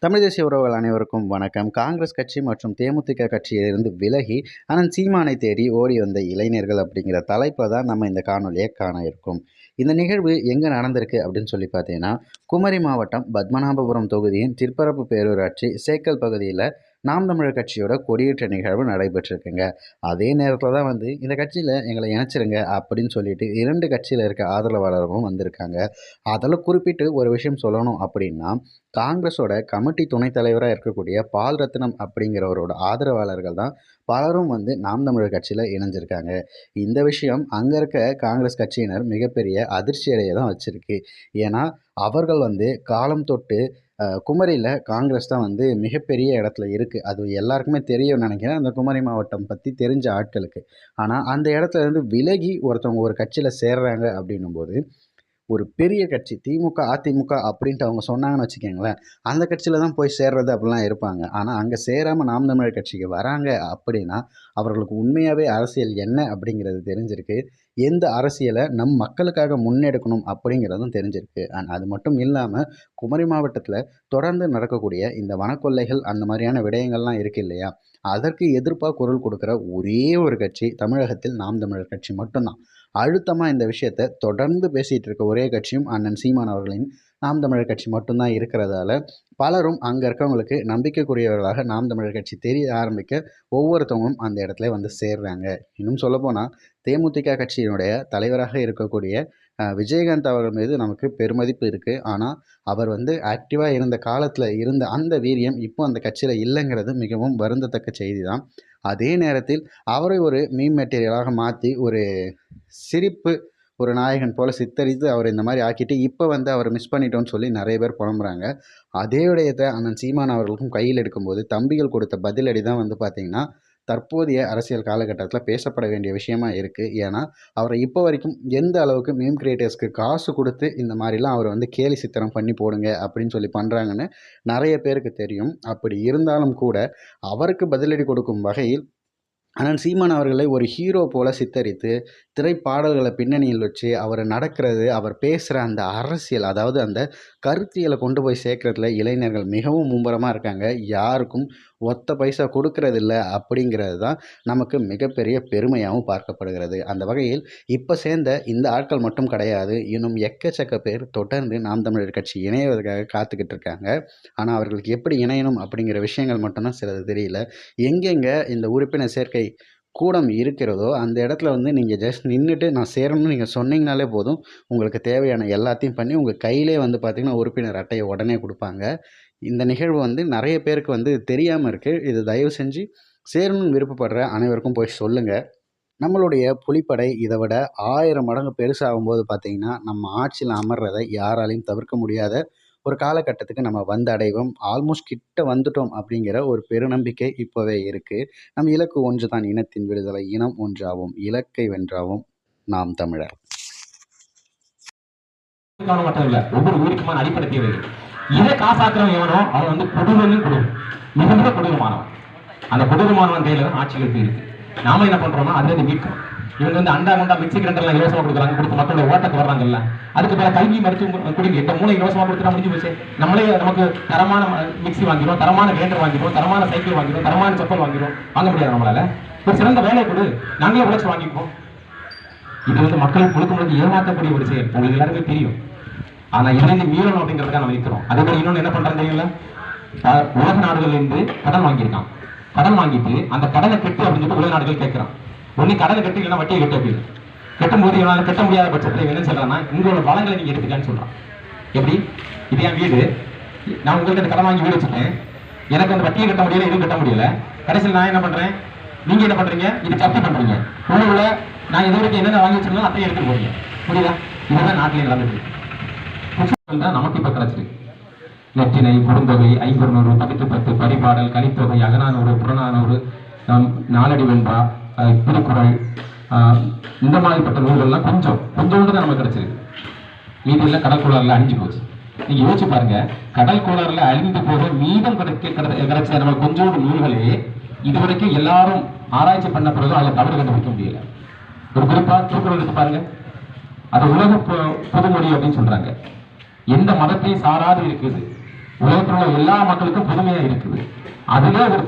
தமிழ் தேசிய உறவுகள் அனைவருக்கும் வணக்கம். காங்கிரஸ் கட்சி மற்றும் தேமுதிக கட்சியிலிருந்து விலகி அண்ணன் சீமானை தேடி ஓடி வந்த இளைஞர்கள் அப்படிங்கிற தலைப்பை தான் நம்ம இந்த காணொலியை காண இருக்கோம். இந்த நிகழ்வு எங்கே நடந்திருக்கு அப்படின்னு சொல்லி பார்த்தீங்கன்னா, குமரி மாவட்டம் பத்மநாபபுரம் தொகுதியின் திற்பரப்பு பேரூராட்சி சேக்கல் பகுதியில் நாம் தமிழர் கட்சியோட கொடியேற்ற நிகழ்வு நடைபெற்றிருக்குங்க. அதே நேரத்தில் தான் இந்த கட்சியில் எங்களை இணைச்சிருங்க அப்படின்னு சொல்லிட்டு 2 கட்சியில் இருக்க ஆதரவாளர்களும் வந்திருக்காங்க. அதில் குறிப்பிட்டு ஒரு விஷயம் சொல்லணும் அப்படின்னா, காங்கிரஸோட கமிட்டி துணைத் தலைவராக இருக்கக்கூடிய பால் ரத்னம் அப்படிங்கிறவரோட ஆதரவாளர்கள் தான் பலரும் நாம் தமிழர் கட்சியில் இணைஞ்சிருக்காங்க. இந்த விஷயம் அங்கே இருக்க காங்கிரஸ் கட்சியினர் மிகப்பெரிய அதிர்ச்சியடைய தான் வச்சிருக்கு. ஏன்னா அவர்கள் காலம் தொட்டு குமரியில் காங்கிரஸ் தான் மிகப்பெரிய இடத்துல இருக்குது. அது எல்லாருக்குமே தெரியும்னு நினைக்கிறேன், அந்த குமரி மாவட்டம் பற்றி தெரிஞ்ச ஆட்களுக்கு. ஆனால் அந்த இடத்துல இருந்து விலகி ஒருத்தவங்க ஒரு கட்சியில் சேர்றாங்க அப்படின்னும்போது, ஒரு பெரிய கட்சி திமுக, அதிமுக அப்படின்ட்டு அவங்க சொன்னாங்கன்னு வச்சுக்கோங்களேன், அந்த கட்சியில் தான் போய் சேர்றது அப்படிலாம் இருப்பாங்க. ஆனால் அங்கே சேராமல் நாம் தமிழர் கட்சிக்கு வராங்க அப்படின்னா அவர்களுக்கு உண்மையாகவே அரசியல் என்ன அப்படிங்கிறது தெரிஞ்சிருக்கு. எந்த அரசியலை நம் மக்களுக்காக முன்னெடுக்கணும் அப்படிங்கிறதும் தெரிஞ்சிருக்கு. அது மட்டும் இல்லாமல் குமரி மாவட்டத்தில் தொடர்ந்து நடக்கக்கூடிய இந்த வனக்கொள்ளைகள் அந்த மாதிரியான விடயங்கள்லாம் இருக்குது இல்லையா, அதற்கு எதிர்ப்பாக குரல் கொடுக்குற ஒரே ஒரு கட்சி தமிழகத்தில் நாம் தமிழர் கட்சி மட்டும்தான். அழுத்தமாக இந்த விஷயத்தை தொடர்ந்து பேசிகிட்டு இருக்க ஒரே கட்சியும் அண்ணன் சீமான் அவர்களின் நாம் தமிழர் கட்சி மட்டும்தான் இருக்கிறதால பலரும் அங்கே இருக்கவங்களுக்கு நம்பிக்கைக்குரியவர்களாக நாம் தமிழர் கட்சி தெரிய ஆரம்பிக்க ஒவ்வொருத்தவங்களும் அந்த இடத்துல சேர்றாங்க. இன்னும் சொல்லப்போனால் தேமுதிக கட்சியினுடைய தலைவராக இருக்கக்கூடிய விஜயகாந்த் அவர்கள் மீது நமக்கு பெருமதிப்பு இருக்குது. ஆனால் அவர் ஆக்டிவாக இருந்த காலத்தில் இருந்த அந்த வீரியம் இப்போ அந்த கட்சியில் இல்லைங்கிறது மிகவும் வருந்தத்தக்க செய்தி தான். அதே நேரத்தில் அவரை ஒரு மீம் மெட்டீரியலாக மாற்றி ஒரு சிரிப்பு ஒரு நாயகன் போல் சித்தரித்து அவர் இந்த மாதிரி ஆக்கிட்டு இப்போ அவர் மிஸ் பண்ணிட்டோன்னு சொல்லி நிறைய பேர் புலம்புறாங்க. அதே விடயத்தை அண்ணன் சீமான் அவர்களுக்கும் கையில் எடுக்கும்போது தம்பிகள் கொடுத்த பதிலடி தான் பார்த்திங்கன்னா தற்போதைய அரசியல் காலகட்டத்தில் பேசப்பட வேண்டிய விஷயமா இருக்குது. ஏன்னா அவரை இப்போ வரைக்கும் எந்த அளவுக்கு மீம் கிரியேட்டர்ஸ்க்கு காசு கொடுத்து இந்த மாதிரிலாம் அவர் கேலி சித்திரம் பண்ணி போடுங்க அப்படின்னு சொல்லி பண்ணுறாங்கன்னு நிறைய பேருக்கு தெரியும். அப்படி இருந்தாலும் கூட அவருக்கு பதிலடி கொடுக்கும் வகையில் அண்ணன் சீமான் அவர்களை ஒரு ஹீரோ போல சித்தரித்து திரைப்பாடல்களை பின்னணியில் வச்சு அவர் நடக்கிறது, அவர் பேசுகிற அந்த அரசியல், அதாவது அந்த கருத்தியலை கொண்டு போய் சேர்க்கறதுல இளைஞர்கள் மிகவும் மும்முரமாக இருக்காங்க. யாருக்கும் ஒத்த பைசா கொடுக்கறதில்ல அப்படிங்கிறது தான் நமக்கு மிகப்பெரிய பெருமையாகவும் பார்க்கப்படுகிறது. அந்த வகையில் இப்போ சேர்ந்த இந்த ஆட்கள் மட்டும் கிடையாது, இன்னும் எக்கச்சக்க பேர் தொடர்ந்து நாம் தமிழர் கட்சி இணைவதற்காக காத்துக்கிட்டு இருக்காங்க. ஆனால் அவர்களுக்கு எப்படி இணையணும் அப்படிங்கிற விஷயங்கள் மட்டும்தான் சிலது தெரியல. எங்கெங்கே இந்த உறுப்பினர் சேர்க்கை கூடம் இருக்கிறதோ அந்த இடத்துல நீங்கள் ஜஸ்ட் நின்றுட்டு நான் சேரணும்னு நீங்கள் சொன்னீங்கனாலே போதும், உங்களுக்கு தேவையான எல்லாத்தையும் பண்ணி உங்கள் கையிலே பார்த்திங்கன்னா உறுப்பினர் அட்டையை உடனே கொடுப்பாங்க. இந்த நிகழ்வு நிறைய பேருக்கு தெரியாமல் இருக்குது. இது தயவு செஞ்சு சேரணும்னு விருப்பப்படுற அனைவருக்கும் போய் சொல்லுங்கள். நம்மளுடைய புலிப்படை இதை விட 1000 மடங்கு பெருசாகும்போது பார்த்திங்கன்னா நம்ம ஆட்சியில் அமர்றதை யாராலையும் தவிர்க்க முடியாத ஒரு காலகட்டத்துக்கு நம்ம அடைவோம். ஆல்மோஸ்ட் கிட்ட வந்துட்டோம் அப்படிங்கிற ஒரு பெருநம்பிக்கை இப்போவே இருக்குது. நம் இலக்கு ஒன்று தான், இனத்தின் விடுதலை. இனம் ஒன்றாகும், இலக்கை வென்றாவும் நாம் தமிழர். ஒவ்வொரு ஊருக்குமான அடிப்படை தேவைகள் இதை காசாக்குறவன் எவனோ அவன் கொடூரம் மிகுந்த கொடூரமானவன். அந்த கொடூரமானவன் கையில தான் ஆட்சிகள் இருக்கு. நாம என்ன பண்றோம்னா அதுல மீட்கிறோம். இவங்க அண்டா கொண்டா மிக்சி கிரைண்டர்லாம் இலவசமா கொடுக்குறாங்க, கொடுத்து மக்களோட ஓட்டத்தை வர்றாங்கல்ல. அதுக்கு மேல கல்வி மருத்துவ குடிங்க இந்த 3 இலவசமா கொடுத்துட்டா முடிஞ்சு போச்சு. நம்மளே நமக்கு தரமான மிக்சி வாங்கிடும், தரமான கிரைண்டர் வாங்கிடும், தரமான சைக்கிள் வாங்கிடும், தரமான செப்பல் வாங்கிடும். வாங்க முடியாது நம்மளால. ஒரு சிறந்த வேலையை கொடு, நாங்களே உழைச்சு வாங்கிப்போம். இது மக்கள் முழுக்க ஏமாற்றக்கூடிய ஒரு செயல், உங்களுக்கு எல்லாருமே தெரியும். ஆனா இணைந்து மீறணும் அப்படிங்கிறதுக்காக நம்ம நிற்கிறோம். அதே மாதிரி இன்னொன்று என்ன பண்றாங்க தெரியல, உலக நாடுகள் இருந்து கடன் வாங்கியிருக்கான். கடன் வாங்கிட்டு அந்த கடனை கட்டு அப்படின்னு சொல்லி உலக நாடுகள் கேட்கிறான். ஒன்னு கடனை கட்டு இல்லைன்னா வட்டியை கட்டு அப்படின்னு கட்டும்போது இவனால கட்ட முடியாத பட்சத்தில் என்ன சொல்றான்னா உங்களோட வளங்களை நீங்க எடுத்துக்கான்னு சொல்றான். எப்படி, இது என் வீடு, நான் உங்களுக்கு கடன் வாங்கி வீடு வச்சுட்டேன், எனக்கு அந்த வட்டியை கட்ட முடியல, எதுவும் கட்ட முடியல, கடைசியில் நான் என்ன பண்றேன், நீங்க என்ன பண்றீங்க, இது கட்டி பண்றீங்க, உள்ள நான் எது வரைக்கும் என்னென்ன வாங்கி வச்சிருந்தோம் அதையும் எடுத்துட்டு போறீங்க. புரியுதா? இதுதான் நாட்டிலே நடந்துட்டு தான் நமக்கு இப்ப கிடைச்சிருக்கு. நெற்றினை, குறுந்தொகை, 500, 10 பரிபாடல், கலித்தொகை, அகநானூறு, புறநானூறு, நாலடி வெண்பா, திருக்குறள், இந்த மாதிரிப்பட்ட நூல்கள்லாம் கொஞ்சோண்டு தான் நமக்கு கிடைச்சிருக்கு. மீதி எல்லாம் கடல் கோளாறுல அழிஞ்சு போச்சு. நீங்க யோசிச்சு பாருங்க, கடல் கோளாறுல அழிந்து போக மீதம் கிடைச்ச நம்ம கொஞ்சோண்டு நூல்களே இதுவரைக்கும் எல்லாரும் ஆராய்ச்சி பண்ண பிறகு அதில் தவறு கண்டுபிடிக்க முடியல. ஒரு குறிப்பா திருக்குறள் எடுத்து பாருங்க, அது உலக பொதுமொழி அப்படின்னு சொல்றாங்க. எந்த மதத்தையும் சாராது இருக்குது. உலகத்தில் உள்ள எல்லா மக்களுக்கும் புதுமையா இருக்குது. அதுல ஒரு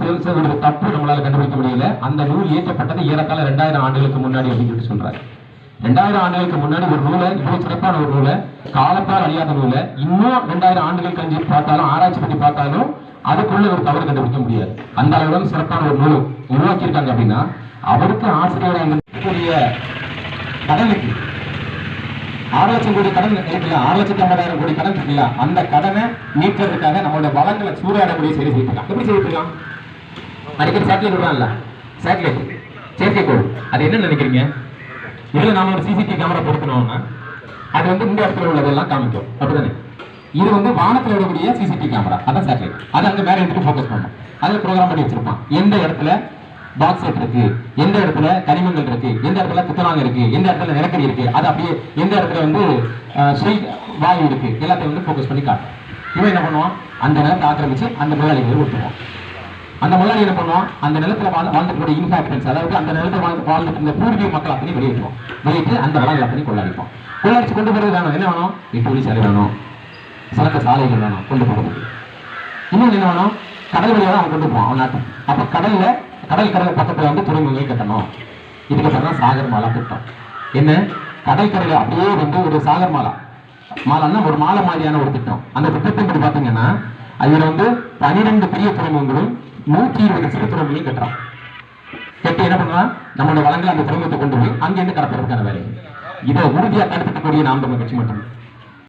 தப்பு நம்மளால கண்டுபிடிக்க முடியல. அந்த நூல் இயற்றப்பட்டது ஏறத்தாழ 2000 ஆண்டுகளுக்கு முன்னாடி அப்படின்னு சொல்றாரு. 2000 ஆண்டுகளுக்கு முன்னாடி ஒரு நூலை, இவ்வளவு சிறப்பான ஒரு நூலை, காலத்தால் அழியாத நூலை இன்னும் 2000 ஆண்டுகள் கழிஞ்சு பார்த்தாலும், ஆராய்ச்சி பண்ணி பார்த்தாலும் அதுக்குள்ள ஒரு தவறு கண்டுபிடிக்க முடியாது. அந்த அளவுக்கு சிறப்பான ஒரு நூல் உருவாக்கியிருக்காங்க. அப்படின்னா அவருக்கு ஆசிரியராக இருக்கக்கூடிய கடனுக்கு 6 லட்சம் கோடி கடன் இருக்குல்ல, 6,50,000 கோடி கடன் இருக்குல்ல, அந்த கடனை மீட்கிறதுக்காக நம்மளோட வளங்களை சூறையாடக்கூடிய செயலை செய்யலாம். எப்படி செய்யலாம்? அடிக்கடி சேட்டலைட் விடுறான்ல, சேட்டலைட் செயற்கைக்கோள், அது என்ன நினைக்கிறீங்க? இதுல நாம ஒரு சிசிடிவி கேமரா பொருத்தணும்னா அது வந்து இந்த இடத்துல உள்ளதெல்லாம் காமிக்கும், அப்படிதானே? இது வந்து வானத்துல விடக்கூடிய சிசிடிவி கேமரா, அதான் சேட்டலைட். அது அங்க மேல எடுத்து ஃபோக்கஸ் பண்ணும். அதில் ப்ரோக்ராம் பண்ணி வச்சிருப்பான். எந்த இடத்துல பாக்ஸைட் இருக்கு, எந்த இடத்துல கனிமங்கள் இருக்கு, எந்த இடத்துல துத்தநாகம் இருக்கு, எந்த இடத்துல நிலக்கரி இருக்கு, அது அப்படியே எந்த இடத்துல வந்து வாயு இருக்கு, எல்லாத்தையும் வந்து ஃபோக்கஸ் பண்ணி காட்டும். இவன் என்ன பண்ணுவான்? அந்த நிலத்தை ஆக்கிரமிச்சு அந்த முதலாளிகளை விட்டுருவான். அந்த முதலாளி என்ன பண்ணுவான்? அந்த நிலத்துல வாழ்ந்துக்கூடிய இன்ஹாபிட்டன்ஸ், அதாவது அந்த நிலத்தை வாழ்ந்துட்டு இருந்த பூர்வீக மக்கள் அத்தனை வெளியேற்றுவான். வெளியிட்டு அந்த வளங்கள் அத்தனை கொள்ளாடிப்பான். கொள்ளாடிச்சு கொண்டு போறது வேணும். என்ன வேணும்? தொழிற்சாலை வேணும், சிறந்த சாலைகள் வேணும் கொண்டு போகிறதுக்கு. இன்னொன்று என்ன வேணும்? கடல் வழியாக தான் அவன் கொண்டு போவான் அவன் நாட்டு. அப்ப கடல் பக்கத்துல வந்து துறைமுகங்கள் கட்டணும். இதுக்கு தான் சாகர் மாலா திட்டம். என்ன? கடற்கரையில அப்படியே வந்து ஒரு சாகர் மாலான்னா ஒரு மாலை மாதிரியான ஒரு திட்டம். அந்த திட்டத்தின் படி பாத்தீங்கன்னா அதுல வந்து 12 பெரிய துறைமுகங்களும் 120 சிறு துறைமுகங்களும் கட்டுறான். கட்டி என்ன பண்ணுவான்? நம்மளோட வளங்களை அந்த துறைமுகத்தை கொண்டு போய் அங்கிருந்து கடத்துறதுக்கான வேலை. இதை உறுதியா தடுத்துக்கூடிய நாம் தமிழர் கட்சி மட்டும்